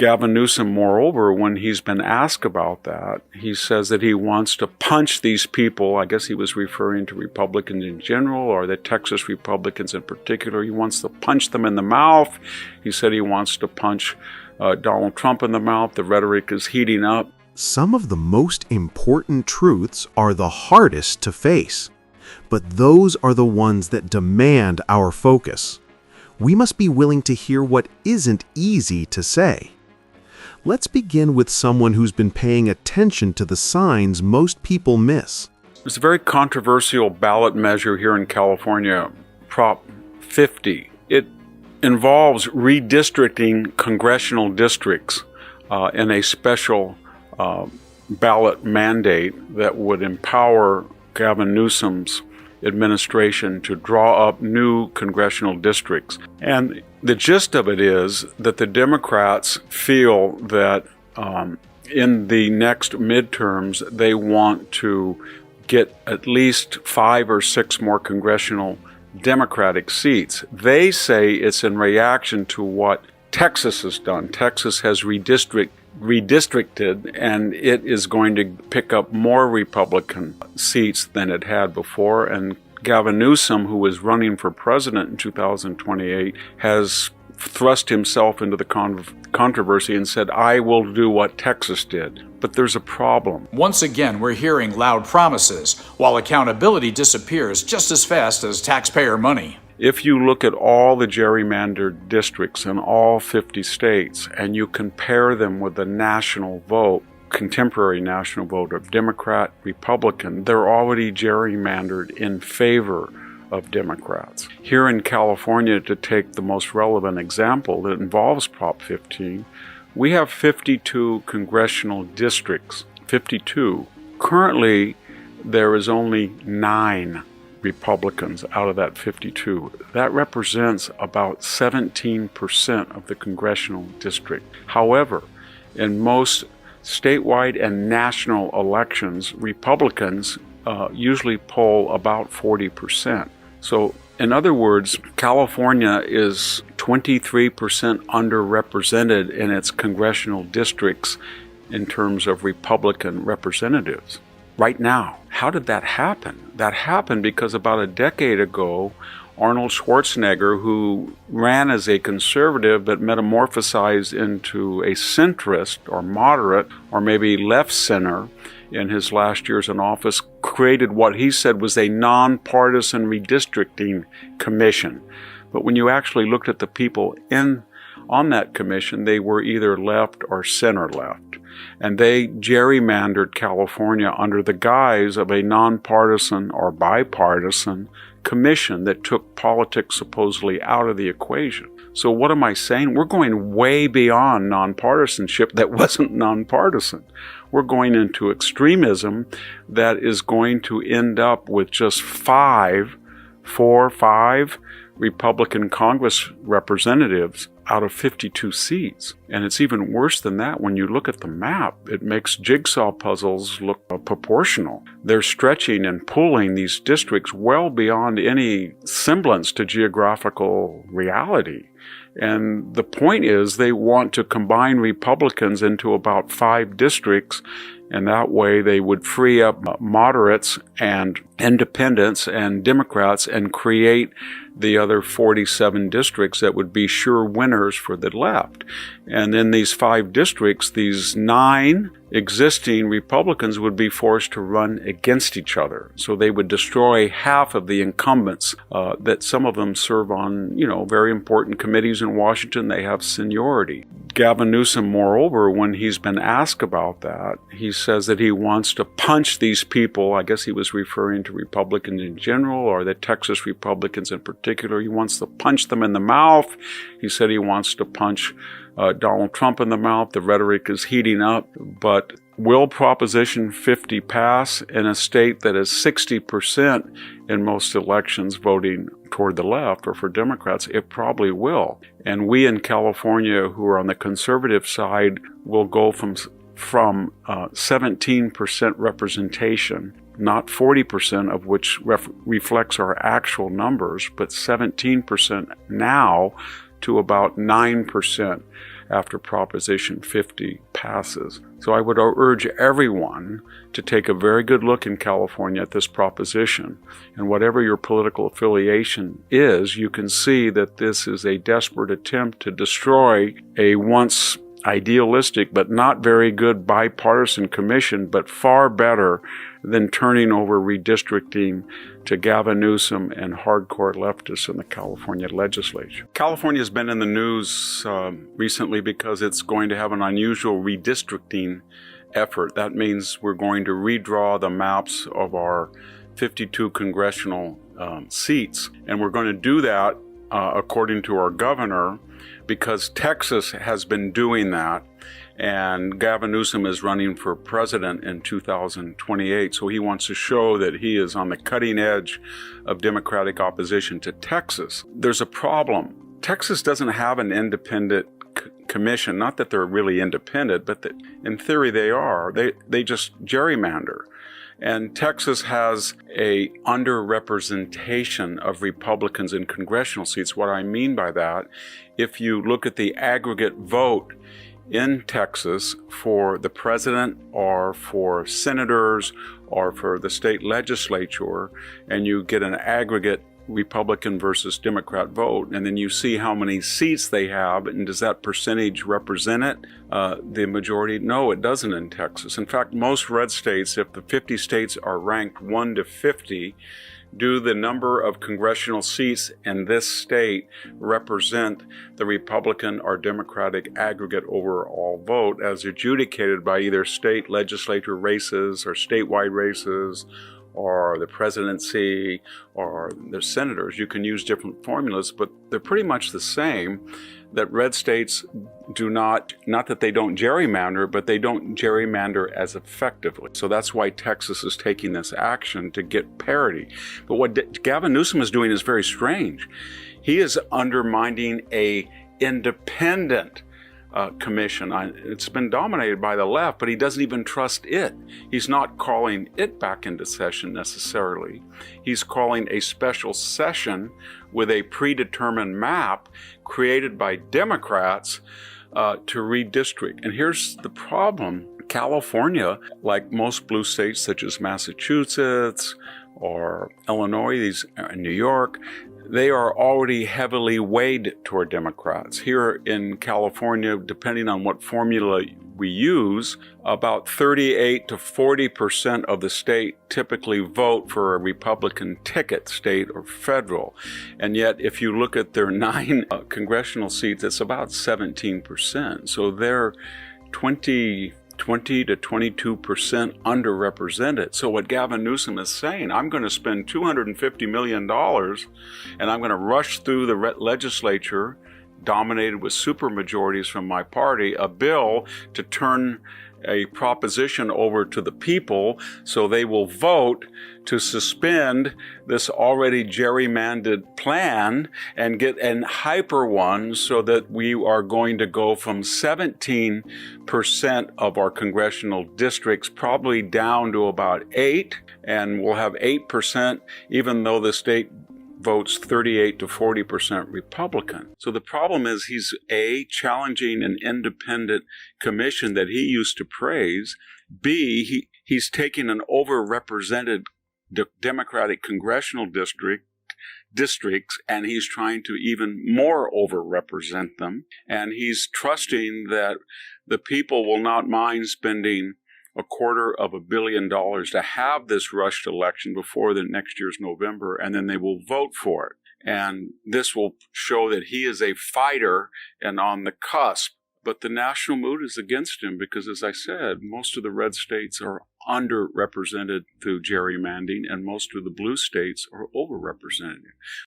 Gavin Newsom, moreover, when he's been asked about that, he says that he wants to punch these people. I guess he was referring to Republicans in general, or the Texas Republicans in particular. He wants to punch them in the mouth. He said he wants to punch Donald Trump in the mouth. The rhetoric is heating up. Some of the most important truths are the hardest to face, but those are the ones that demand our focus. We must be willing to hear what isn't easy to say. Let's begin with someone who's been paying attention to the signs most people miss. There's a very controversial ballot measure here in California, Prop 50. It involves redistricting congressional districts in a special ballot mandate that would empower Gavin Newsom's administration to draw up new congressional districts. And the gist of it is that the Democrats feel that in the next midterms, they want to get at least 5 or 6 more congressional Democratic seats. They say it's in reaction to what Texas has done. Texas has redistricted, and it is going to pick up more Republican seats than it had before. And Gavin Newsom, who is running for president in 2028, has thrust himself into the controversy and said, I will do what Texas did. But there's a problem. Once again, we're hearing loud promises, while accountability disappears just as fast as taxpayer money. If you look at all the gerrymandered districts in all 50 states and you compare them with the national vote, contemporary national vote of Democrat, Republican, they're already gerrymandered in favor of Democrats. Here in California, to take the most relevant example that involves Prop 15, we have 52 congressional districts, 52. Currently, there is only 9 Republicans out of that 52. That represents about 17% of the congressional district. However, in most statewide and national elections, Republicans usually poll about 40%. So, in other words, California is 23% underrepresented in its congressional districts in terms of Republican representatives. Right now, how did that happen? That happened because about a decade ago, Arnold Schwarzenegger, who ran as a conservative but metamorphosized into a centrist or moderate or maybe left center in his last years in office, created what he said was a nonpartisan redistricting commission. But when you actually looked at the people on that commission, they were either left or center left. And they gerrymandered California under the guise of a nonpartisan or bipartisan commission that took politics supposedly out of the equation. So what am I saying? We're going way beyond nonpartisanship that wasn't nonpartisan. We're going into extremism that is going to end up with just 4 or 5 Republican Congress representatives out of 52 seats. And it's even worse than that when you look at the map. It makes jigsaw puzzles look proportional. They're stretching and pulling these districts well beyond any semblance to geographical reality. And the point is they want to combine Republicans into about 5 districts, and that way they would free up moderates and independents and Democrats and create the other 47 districts that would be sure winners for the left. And in these 5 districts, these 9 existing Republicans would be forced to run against each other. So they would destroy half of the incumbents that some of them serve on, very important committees in Washington. They have seniority. Gavin Newsom, moreover, when he's been asked about that, he says that he wants to punch these people. I guess he was referring to Republicans in general, or the Texas Republicans in particular. He wants to punch them in the mouth. He said he wants to punch Donald Trump in the mouth. The rhetoric is heating up. But will Proposition 50 pass in a state that is 60% in most elections voting toward the left or for Democrats? It probably will. And we in California who are on the conservative side will go from 17% representation, not 40% of which reflects our actual numbers, but 17% now to about 9% after Proposition 50 passes. So I would urge everyone to take a very good look in California at this proposition. And whatever your political affiliation is, you can see that this is a desperate attempt to destroy a once idealistic but not very good bipartisan commission, but far better than turning over redistricting to Gavin Newsom and hardcore leftists in the California legislature. California has been in the news recently because it's going to have an unusual redistricting effort. That means we're going to redraw the maps of our 52 congressional seats, and we're going to do that according to our governor, because Texas has been doing that, and Gavin Newsom is running for president in 2028, so he wants to show that he is on the cutting edge of Democratic opposition to Texas. There's a problem. Texas doesn't have an independent commission, not that they're really independent, but that in theory they are. They just gerrymander. And Texas has a underrepresentation of Republicans in congressional seats. What I mean by that, if you look at the aggregate vote in Texas for the president or for senators or for the state legislature, and you get an aggregate Republican versus Democrat vote, and then you see how many seats they have, and does that percentage represent it? The majority? No, it doesn't in Texas. In fact, most red states, if the 50 states are ranked 1 to 50, do the number of congressional seats in this state represent the Republican or Democratic aggregate overall vote as adjudicated by either state legislature races or statewide races or the presidency or the senators? You can use different formulas, but they're pretty much the same. That red states do not that they don't gerrymander, but they don't gerrymander as effectively. So that's why Texas is taking this action to get parity. But what Gavin Newsom is doing is very strange. He is undermining a independent commission. It's been dominated by the left, but he doesn't even trust it. He's not calling it back into session necessarily. He's calling a special session with a predetermined map created by Democrats to redistrict. And here's the problem. California, like most blue states such as Massachusetts or Illinois, New York, they are already heavily weighed toward Democrats. Here in California, depending on what formula we use, about 38 to 40% of the state typically vote for a Republican ticket, state or federal. And yet, if you look at their 9 congressional seats, it's about 17%. So they're 20 to 22% underrepresented. So what Gavin Newsom is saying, I'm going to spend $250 million and I'm going to rush through the legislature, dominated with supermajorities from my party, a bill to turn a proposition over to the people so they will vote to suspend this already gerrymandered plan and get an hyper one so that we are going to go from 17% of our congressional districts probably down to about 8, and we'll have 8% even though the state votes 38 to 40% Republican. So the problem is he's A, challenging an independent commission that he used to praise. B, he's taking an overrepresented Democratic congressional districts, and he's trying to even more overrepresent them. And he's trusting that the people will not mind spending $250 million to have this rushed election before the next year's November, and then they will vote for it. And this will show that he is a fighter and on the cusp. But the national mood is against him because, as I said, most of the red states are underrepresented through gerrymandering, and most of the blue states are overrepresented.